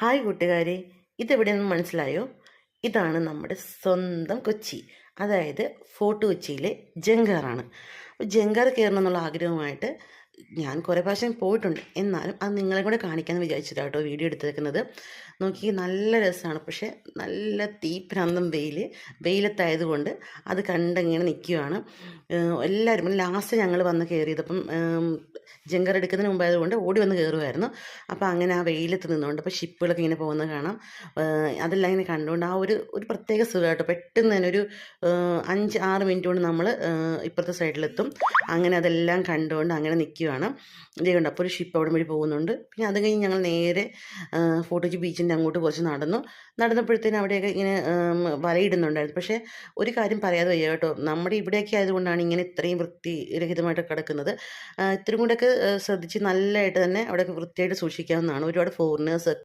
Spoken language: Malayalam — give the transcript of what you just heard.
ഹായ് കൂട്ടുകാരെ, ഇതെവിടെയെന്ന് മനസ്സിലായോ? ഇതാണ് നമ്മുടെ സ്വന്തം കൊച്ചി, അതായത് ഫോർട്ട് കൊച്ചിയിലെ ജങ്കാറാണ്. അപ്പോൾ ജങ്കാർ കയറണം എന്നുള്ള ആഗ്രഹമായിട്ട് ഞാൻ കുറേ പ്രാവശ്യം പോയിട്ടുണ്ട്. എന്നാലും അത് നിങ്ങളെ കൂടെ കാണിക്കാമെന്ന് വിചാരിച്ചിട്ടാണ് കേട്ടോ വീഡിയോ എടുത്തേക്കുന്നത്. നോക്കി നല്ല രസമാണ്. പക്ഷേ നല്ല തീപ്രാന്തം വെയിലത്തായതുകൊണ്ട് അത് കണ്ടിങ്ങനെ നിൽക്കുകയാണ്. എല്ലാവരും ലാസ്റ്റ് ഞങ്ങൾ വന്ന് കയറിയതപ്പം ജങ്കർ എടുക്കുന്നതിന് മുമ്പായതുകൊണ്ട് ഓടി വന്ന് കയറുമായിരുന്നു. അപ്പോൾ അങ്ങനെ ആ വെയിലത്ത് നിന്നുകൊണ്ട് അപ്പോൾ ഷിപ്പുകളൊക്കെ ഇങ്ങനെ പോകുന്നത് കാണാം. അതെല്ലാം ഇങ്ങനെ കണ്ടുകൊണ്ട് ആ ഒരു പ്രത്യേക സുഖമായിട്ട് പെട്ടെന്ന് തന്നെ ഒരു 5-6 മിനിറ്റ് കൊണ്ട് നമ്മൾ ഇപ്പുറത്തെ സൈഡിലെത്തും. അങ്ങനെ അതെല്ലാം കണ്ടുകൊണ്ട് അങ്ങനെ നിൽക്കുകയാണ്. ഇതേ കണ്ടോ, അപ്പോൾ ഒരു ഷിപ്പ് അവിടെ വഴി പോകുന്നുണ്ട്. പിന്നെ അത് കഴിഞ്ഞ് ഞങ്ങൾ നേരെ ഫോർട്ട് കൊച്ചി ബീച്ചിൻ്റെ അങ്ങോട്ട് കുറച്ച് നടന്നപ്പോഴത്തേനും അവിടെയൊക്കെ ഇങ്ങനെ വലയിടുന്നുണ്ടായിരുന്നു. പക്ഷേ ഒരു കാര്യം പറയാതെ വയ്യ കേട്ടോ, നമ്മുടെ ഇവിടെയൊക്കെ ആയതുകൊണ്ടാണ് ഇങ്ങനെ ഇത്രയും വൃത്തിരഹിതമായിട്ട് കിടക്കുന്നത്. ഇത്രയും കൂടെയൊക്കെ ശ്രദ്ധിച്ച് നല്ലതായിട്ട് തന്നെ അവിടെയൊക്കെ വൃത്തിയായിട്ട് സൂക്ഷിക്കാവുന്നതാണ്. ഒരുപാട് ഫോറിനേഴ്സ്